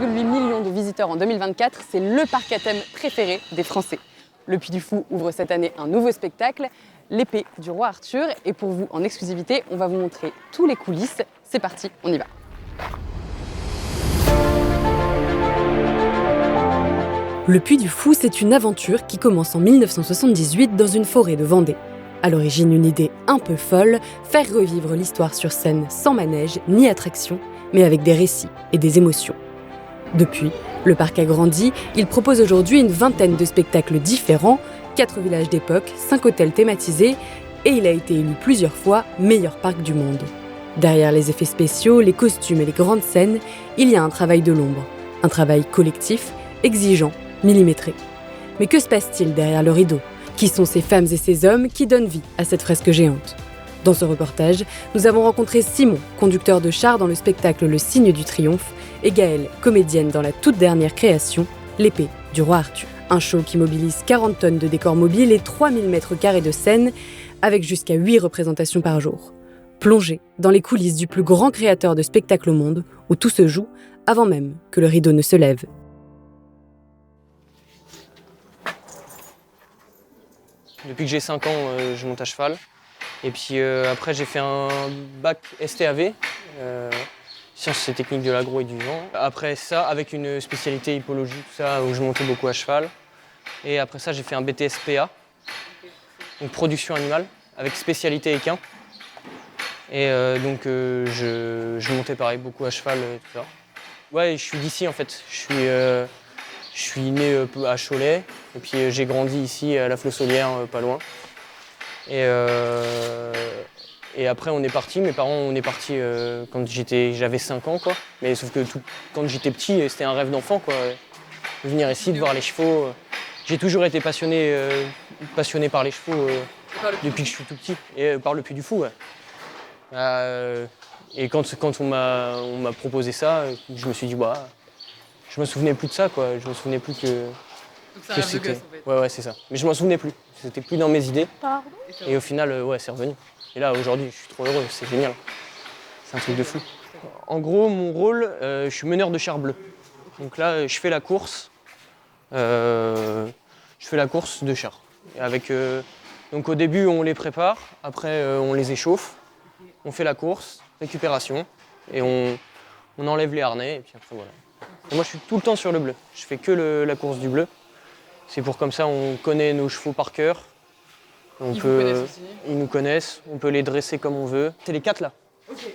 1,8 million de visiteurs en 2024, c'est le parc à thème préféré des Français. Le Puy du Fou ouvre cette année un nouveau spectacle, l'épée du roi Arthur. Et pour vous, en exclusivité, on va vous montrer tous les coulisses. C'est parti, on y va. Le Puy du Fou, c'est une aventure qui commence en 1978 dans une forêt de Vendée. À l'origine, une idée un peu folle, faire revivre l'histoire sur scène sans manège ni attraction, mais avec des récits et des émotions. Depuis, le parc a grandi, il propose aujourd'hui une vingtaine de spectacles différents, 4 villages d'époque, 5 hôtels thématisés, et il a été élu plusieurs fois meilleur parc du monde. Derrière les effets spéciaux, les costumes et les grandes scènes, il y a un travail de l'ombre, un travail collectif, exigeant, millimétré. Mais que se passe-t-il derrière le rideau ? Qui sont ces femmes et ces hommes qui donnent vie à cette fresque géante ? Dans ce reportage, nous avons rencontré Simon, conducteur de char dans le spectacle Le Signe du Triomphe, et Gaëlle, comédienne dans la toute dernière création, L'épée du roi Arthur. Un show qui mobilise 40 tonnes de décors mobiles et 3000 mètres carrés de scène, avec jusqu'à 8 représentations par jour. Plongez dans les coulisses du plus grand créateur de spectacles au monde, où tout se joue avant même que le rideau ne se lève. Depuis que j'ai 5 ans, je monte à cheval. Et puis après, j'ai fait un bac STAV, sciences et techniques de l'agro et du vent. Après ça, avec une spécialité hippologie, tout ça, où je montais beaucoup à cheval. Et après ça, j'ai fait un BTS PA, donc production animale, avec spécialité équin. Et donc je montais pareil, beaucoup à cheval, tout ça. Ouais, je suis d'ici en fait. Je suis né à Cholet, et puis j'ai grandi ici à la Flossolière, pas loin. Et après on est parti, mes parents on est partis quand j'avais 5 ans quoi. Mais sauf que quand j'étais petit, c'était un rêve d'enfant quoi. De venir ici, de voir les chevaux. J'ai toujours été passionné par les chevaux depuis que je suis tout petit. Et par le Puy du Fou, ouais. Et quand on m'a proposé ça, je me suis dit bah. Je me souvenais plus de ça, quoi. Je me souvenais plus que. Donc c'est un rêve de gosse, en fait. Ouais, c'est ça. Mais je m'en souvenais plus. C'était plus dans mes idées. Pardon ? Et au final, ouais, c'est revenu. Et là, aujourd'hui, je suis trop heureux. C'est génial. C'est un truc de fou. En gros, mon rôle, je suis meneur de char bleu. Donc là, je fais la course. Je fais la course de char. Donc au début, on les prépare. Après, on les échauffe. On fait la course, récupération. Et on enlève les harnais. Et puis après, voilà. Et moi, je suis tout le temps sur le bleu. Je fais que la course du bleu. C'est pour comme ça, on connaît nos chevaux par cœur. Ils vous connaissent aussi ? Ils nous connaissent. On peut les dresser comme on veut. C'est les 4 là. Ok.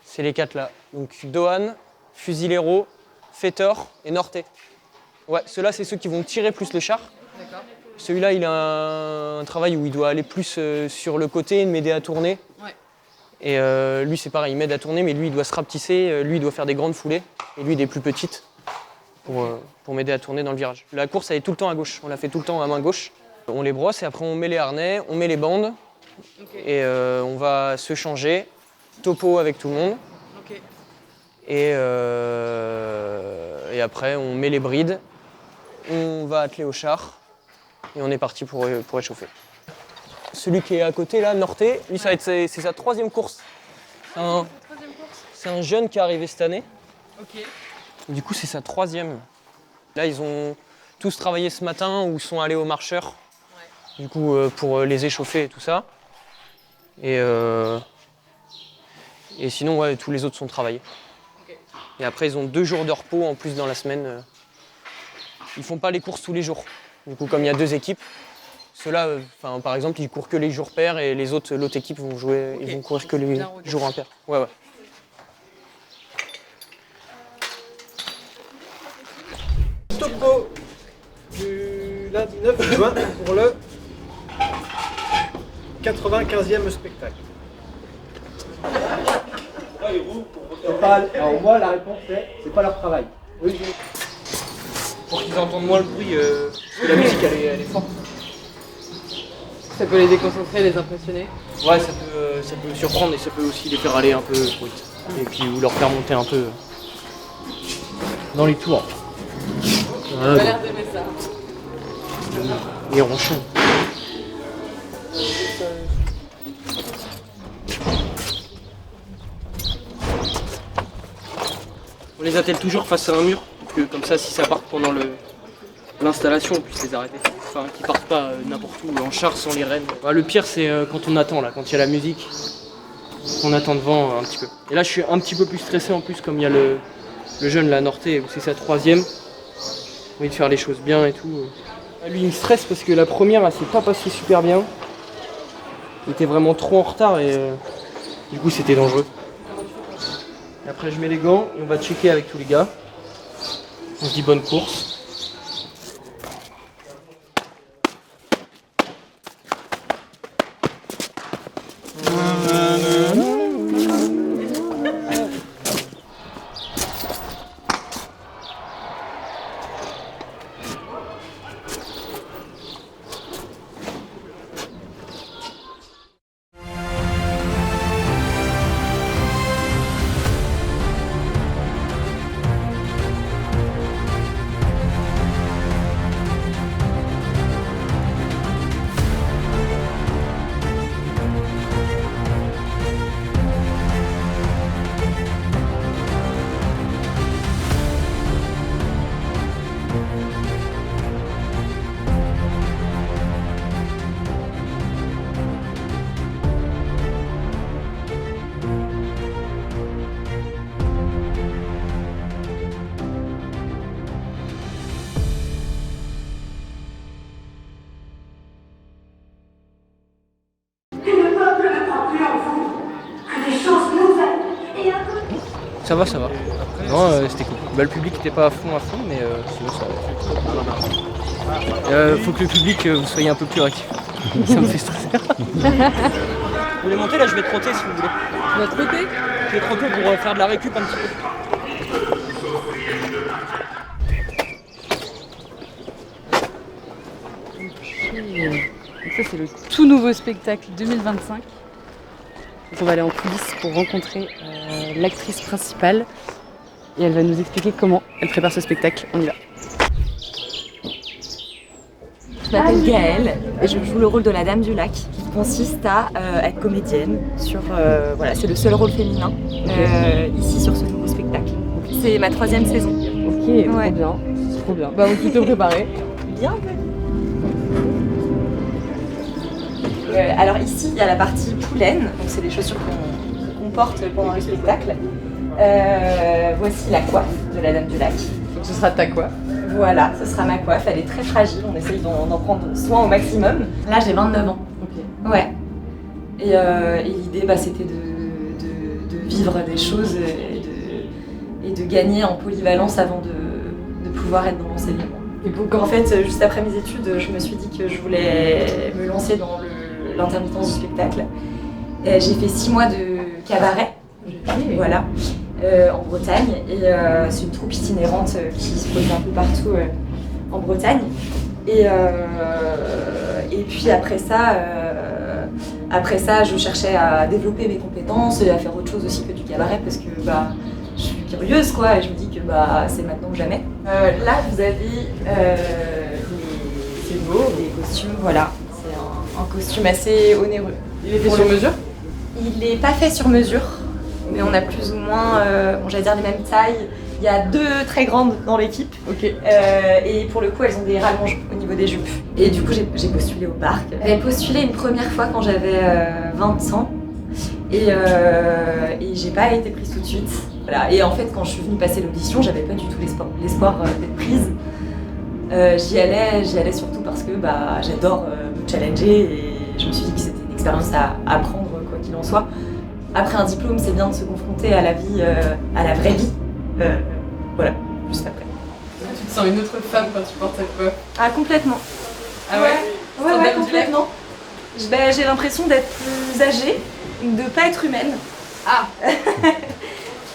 C'est les 4 là. Donc Dohan, Fusilero, Fetor et Norte. Ouais, ceux-là, c'est ceux qui vont tirer plus le char. D'accord. Celui-là, il a un travail où il doit aller plus sur le côté, m'aider à tourner. Ouais. Et lui, c'est pareil, il m'aide à tourner, mais lui, il doit se rapetisser. Lui, il doit faire des grandes foulées. Et lui, des plus petites pour m'aider à tourner dans le virage. La course, elle est tout le temps à gauche. On la fait tout le temps à main gauche. On les brosse et après, on met les harnais, on met les bandes. Okay. Et on va se changer. Topo avec tout le monde. Okay. Et après, on met les brides. On va atteler au char. Et on est parti pour échauffer. Celui qui est à côté, là, Norte, lui, ça va être c'est sa 3e course. C'est un jeune qui est arrivé cette année. Ok. Du coup, c'est sa 3e. Là, ils ont tous travaillé ce matin ou sont allés au marcheur. Ouais. Du coup, pour les échauffer et tout ça. Et sinon, ouais, tous les autres sont travaillés. Okay. Et après, ils ont 2 jours de repos en plus dans la semaine. Ils font pas les courses tous les jours. Du coup, comme il y a 2 équipes, ceux-là, par exemple, ils courent que les jours pairs et l'autre équipe vont jouer, okay. Ils vont courir que les jours impairs. Ouais. Topo du lundi 9 juin pour le 95e spectacle. Alors moi, la réponse c'est pas leur travail. Oui. Pour qu'ils entendent moins le bruit, parce que la musique elle est forte. Ça peut les déconcentrer, les impressionner. Ouais, ça peut surprendre et ça peut aussi les faire aller un peu trop vite. Et puis ou leur faire monter un peu dans les tours. On a l'air d'aimer ça. Les ronchons. On les attelle toujours face à un mur, pour que comme ça, si ça part pendant l'installation, on puisse les arrêter. Enfin, qu'ils partent pas n'importe où, en char sans les rênes. Le pire, c'est quand on attend, là, quand il y a la musique, on attend devant un petit peu. Et là, je suis un petit peu plus stressé en plus, comme il y a le jeune, la Norté, où c'est sa 3e. Envie de faire les choses bien et tout. Lui, il me stresse parce que la première, elle s'est pas passée super bien. Il était vraiment trop en retard et du coup, c'était dangereux. Et après, je mets les gants et on va checker avec tous les gars. On se dit bonne course. Ça va, ça va. Non, c'était cool. Le public était pas à fond, mais sinon ça va. Faut que le public, vous soyez un peu plus réactif. Ça me fait stresser. Vous voulez monter là, je vais trotter si vous voulez. Tu vas trotter? Je vais trotter pour faire de la récup un petit peu. Donc ça c'est le tout nouveau spectacle 2025. Donc on va aller en coulisses pour rencontrer l'actrice principale et elle va nous expliquer comment elle prépare ce spectacle. On y va. Je m'appelle Gaëlle et je joue le rôle de la Dame du Lac qui consiste à être comédienne. Voilà, c'est le seul rôle féminin ici sur ce nouveau spectacle. C'est ma 3e saison. Ok, Ouais. trop bien. Trop bien. Bah, on est plutôt préparé. Bienvenue. Alors ici, il y a la partie poulaine, donc c'est les chaussures qu'on porte pendant le spectacle. Voici la coiffe de la Dame du Lac. Donc ce sera ta coiffe. Voilà, ce sera ma coiffe, elle est très fragile, on essaye d'en prendre soin au maximum. Là j'ai 29 ans. Ok. Ouais. Et l'idée c'était de vivre des choses et de gagner en polyvalence avant de pouvoir être dans l'enseignement. Et donc en fait, juste après mes études, je me suis dit que je voulais me lancer dans l'intermittence du spectacle. J'ai fait 6 mois de cabaret, voilà, en Bretagne. Et c'est une troupe itinérante qui se produit un peu partout en Bretagne. Et puis après ça, je cherchais à développer mes compétences et à faire autre chose aussi que du cabaret parce que je suis curieuse quoi et je me dis que c'est maintenant ou jamais. Là vous avez les costumes, voilà. C'est un costume assez onéreux. Il est fait sur mesure? Il n'est pas fait sur mesure, mais on a plus ou moins, j'allais dire les mêmes tailles. Il y a 2 très grandes dans l'équipe. Ok. Et pour le coup, elles ont des rallonges au niveau des jupes. Et du coup, j'ai postulé au parc. J'avais postulé une première fois quand j'avais 20 ans. Et j'ai pas été prise tout de suite. Voilà. Et en fait, quand je suis venue passer l'audition, j'avais pas du tout l'espoir d'être prise. J'y allais surtout parce que j'adore me challenger et je me suis dit que c'était une expérience à apprendre quoi qu'il en soit. Après un diplôme, c'est bien de se confronter à la vie, à la vraie vie. Voilà, juste après. Tu te sens une autre femme quand tu portes cette coiffe? Ah, complètement. Ah ouais? Ouais, complètement. J'ai l'impression d'être plus âgée, de pas être humaine. Ah.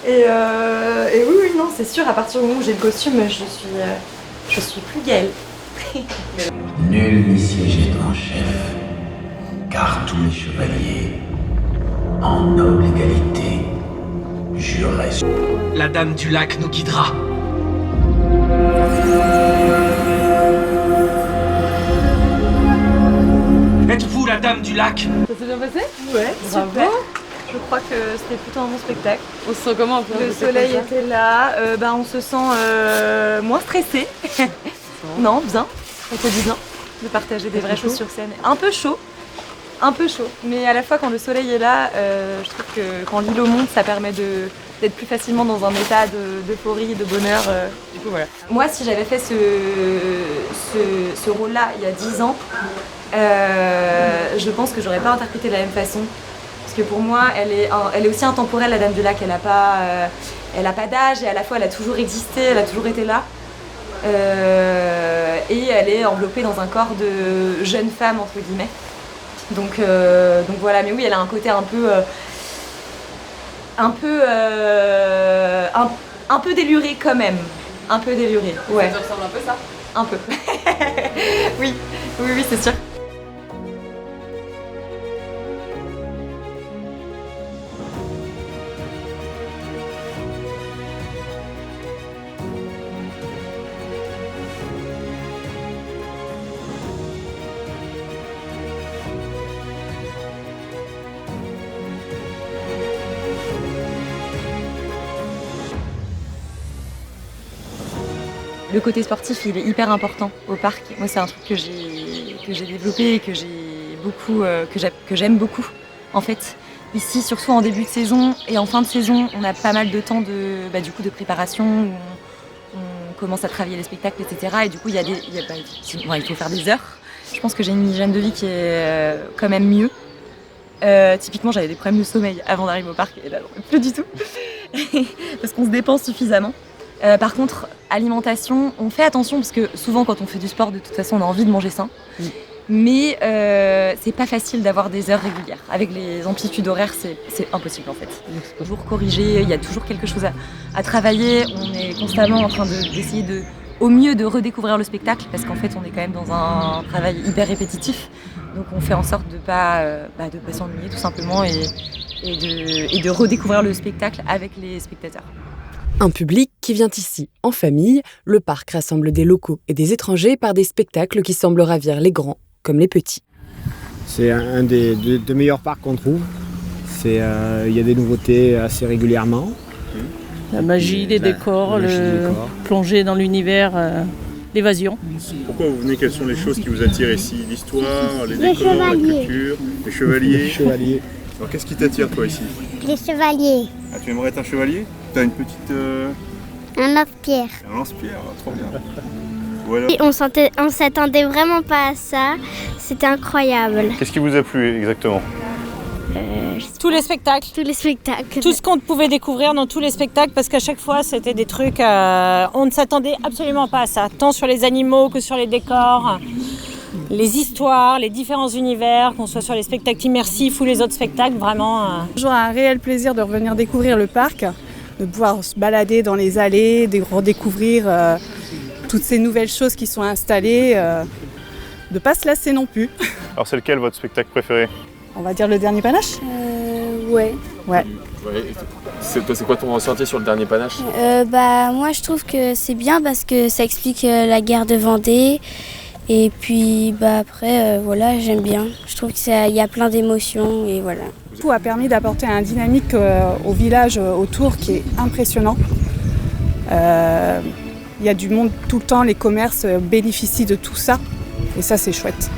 Et oui, non, c'est sûr, à partir du moment où j'ai le costume, je suis plus Gaëlle. Nul n'y siégeait en chef, car tous les chevaliers, en noble égalité, juraient. La Dame du Lac nous guidera. Êtes-vous la Dame du Lac? Ça s'est bien passé? Ouais, Bravo. super. Je crois que c'était plutôt un bon spectacle. On se sent comment un peu? Le soleil était là, on se sent moins stressé. Non, bien. Ça fait du bien de partager des vraies choses sur scène. Un peu chaud, mais à la fois quand le soleil est là, je trouve que quand l'îlot monte, ça permet d'être plus facilement dans un état d'euphorie, de bonheur. Du coup, voilà. Moi, si j'avais fait ce rôle-là il y a 10 ans, je pense que j'aurais pas interprété de la même façon. Parce que pour moi, elle est aussi intemporelle, la Dame du Lac. Elle a pas d'âge et à la fois elle a toujours existé, elle a toujours été là. Et elle est enveloppée dans un corps de jeune femme, entre guillemets. Donc voilà, mais oui, elle a un côté un peu déluré quand même. Un peu déluré, ouais. Ça te ressemble un peu ça? Un peu. Oui, c'est sûr. Le côté sportif, il est hyper important au parc. Moi, c'est un truc que j'ai développé et que j'aime beaucoup. En fait, ici, surtout en début de saison et en fin de saison, on a pas mal de temps de préparation où on commence à travailler les spectacles, etc. Et du coup, il faut faire des heures. Je pense que j'ai une hygiène de vie qui est quand même mieux. Typiquement, j'avais des problèmes de sommeil avant d'arriver au parc et là, plus du tout, parce qu'on se dépense suffisamment. Par contre, alimentation, on fait attention parce que souvent quand on fait du sport, de toute façon, on a envie de manger sain. Mais c'est pas facile d'avoir des heures régulières. Avec les amplitudes horaires, c'est impossible en fait. Donc c'est toujours corriger, il y a toujours quelque chose à travailler. On est constamment en train d'essayer au mieux de redécouvrir le spectacle parce qu'en fait, on est quand même dans un travail hyper répétitif. Donc on fait en sorte de pas s'ennuyer tout simplement et de redécouvrir le spectacle avec les spectateurs. Un public qui vient ici en famille, le parc rassemble des locaux et des étrangers par des spectacles qui semblent ravir les grands comme les petits. C'est un des meilleurs parcs qu'on trouve. Il y a des nouveautés assez régulièrement. La magie, les décors, plonger dans l'univers, l'évasion. Pourquoi vous venez? Quelles sont les choses qui vous attirent ici? L'histoire, les décors, la culture, les chevaliers. Alors qu'est-ce qui t'attire toi ici? Les chevaliers. Ah, tu aimerais être un chevalier? T'as une petite... Un lance-pierre. Un lance-pierre, trop bien. Voilà. Et on s'attendait vraiment pas à ça, c'était incroyable. Qu'est-ce qui vous a plu exactement? Tous les spectacles. Tout ce qu'on pouvait découvrir dans tous les spectacles, parce qu'à chaque fois, c'était des trucs... on ne s'attendait absolument pas à ça, tant sur les animaux que sur les décors, les histoires, les différents univers, qu'on soit sur les spectacles immersifs ou les autres spectacles, vraiment... Toujours un réel plaisir de revenir découvrir le parc, de pouvoir se balader dans les allées, de redécouvrir toutes ces nouvelles choses qui sont installées, de ne pas se lasser non plus. Alors c'est lequel votre spectacle préféré? On va dire le dernier panache? Ouais. C'est quoi ton ressenti sur le dernier panache? Moi je trouve que c'est bien parce que ça explique la guerre de Vendée. Et puis après, j'aime bien. Je trouve qu'il y a plein d'émotions et voilà. Tout a permis d'apporter un dynamique au village autour qui est impressionnant. Il y a du monde tout le temps, les commerces bénéficient de tout ça et ça c'est chouette.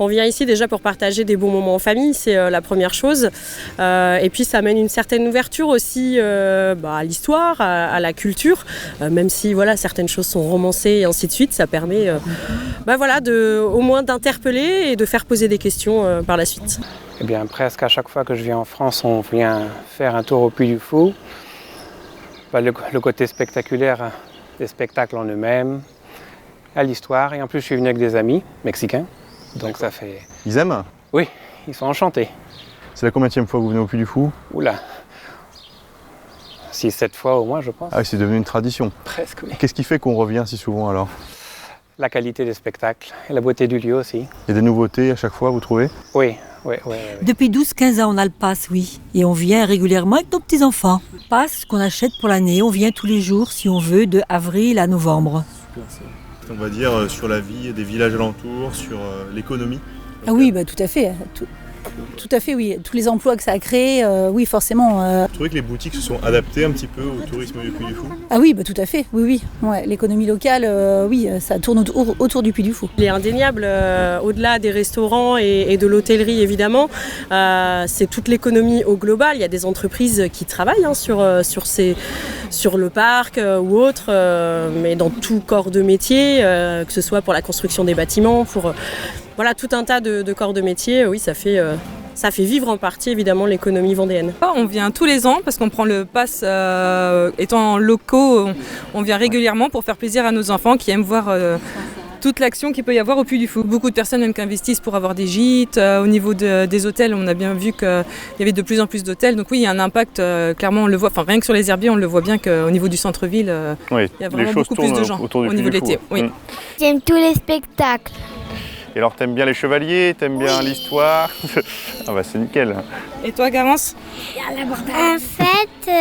On vient ici déjà pour partager des bons moments en famille, c'est la première chose. Et puis ça amène une certaine ouverture aussi à l'histoire, à la culture. Même si certaines choses sont romancées et ainsi de suite, ça permet au moins d'interpeller et de faire poser des questions par la suite. Eh bien, presque à chaque fois que je viens en France, on vient faire un tour au Puy du Fou. Le côté spectaculaire des spectacles en eux-mêmes, à l'histoire. Et en plus, je suis venu avec des amis mexicains. Donc ça fait... Ils aiment? Oui, ils sont enchantés. C'est la combienième fois que vous venez au Puy du Fou? Oula, 6-7 fois au moins, je pense. Ah oui, c'est devenu une tradition. Presque, oui. Qu'est-ce qui fait qu'on revient si souvent alors? La qualité des spectacles et la beauté du lieu aussi. Il y a des nouveautés à chaque fois, vous trouvez? Oui. Depuis 12-15 ans, on a le pass, oui. Et on vient régulièrement avec nos petits-enfants. Pass qu'on achète pour l'année. On vient tous les jours, si on veut, de avril à novembre. Super, ça. On va dire sur la vie des villages alentours, sur l'économie. Ah oui, tout à fait. Tout à fait, oui. Tous les emplois que ça a créés, oui, forcément. Vous trouvez que les boutiques se sont adaptées un petit peu au tourisme du Puy du Fou? Ah oui, tout à fait, oui. Ouais, l'économie locale, oui, ça tourne autour du Puy du Fou. Il est indéniable, au-delà des restaurants et de l'hôtellerie évidemment, c'est toute l'économie au global. Il y a des entreprises qui travaillent sur le parc ou autre, mais dans tout corps de métier, que ce soit pour la construction des bâtiments, pour tout un tas de corps de métier. Oui, ça fait vivre en partie évidemment l'économie vendéenne. On vient tous les ans parce qu'on prend le pass étant locaux, on vient régulièrement pour faire plaisir à nos enfants qui aiment voir toute l'action qu'il peut y avoir au Puy du Fou. Beaucoup de personnes même qui investissent pour avoir des gîtes. Au niveau des hôtels, on a bien vu qu'il y avait de plus en plus d'hôtels. Donc oui, il y a un impact, clairement on le voit, rien que sur les herbiers, on le voit bien qu'au niveau du centre-ville, il y a vraiment beaucoup plus de gens au niveau de l'été. Oui. J'aime tous les spectacles. Et alors, t'aimes bien les chevaliers, t'aimes bien l'histoire? Ah bah c'est nickel. Et toi, Garance? En fait,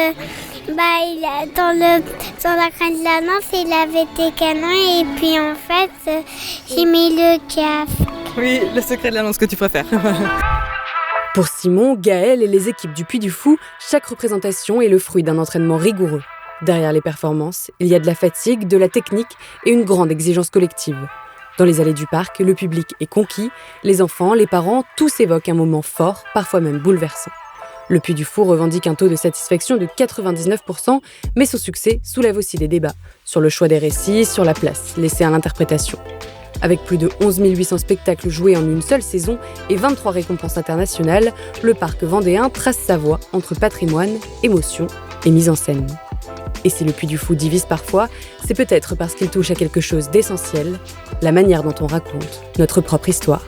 dans la grande de la danse, il avait des canons et puis en fait, j'ai mis le casque. Oui, le secret de la danse que tu préfères. Pour Simon, Gaël et les équipes du Puy du Fou, chaque représentation est le fruit d'un entraînement rigoureux. Derrière les performances, il y a de la fatigue, de la technique et une grande exigence collective. Dans les allées du parc, le public est conquis, les enfants, les parents, tous évoquent un moment fort, parfois même bouleversant. Le Puy du Fou revendique un taux de satisfaction de 99%, mais son succès soulève aussi des débats sur le choix des récits, sur la place laissée à l'interprétation. Avec plus de 11 800 spectacles joués en une seule saison et 23 récompenses internationales, le parc vendéen trace sa voie entre patrimoine, émotion et mise en scène. Et si le Puy du Fou divise parfois, c'est peut-être parce qu'il touche à quelque chose d'essentiel, la manière dont on raconte notre propre histoire.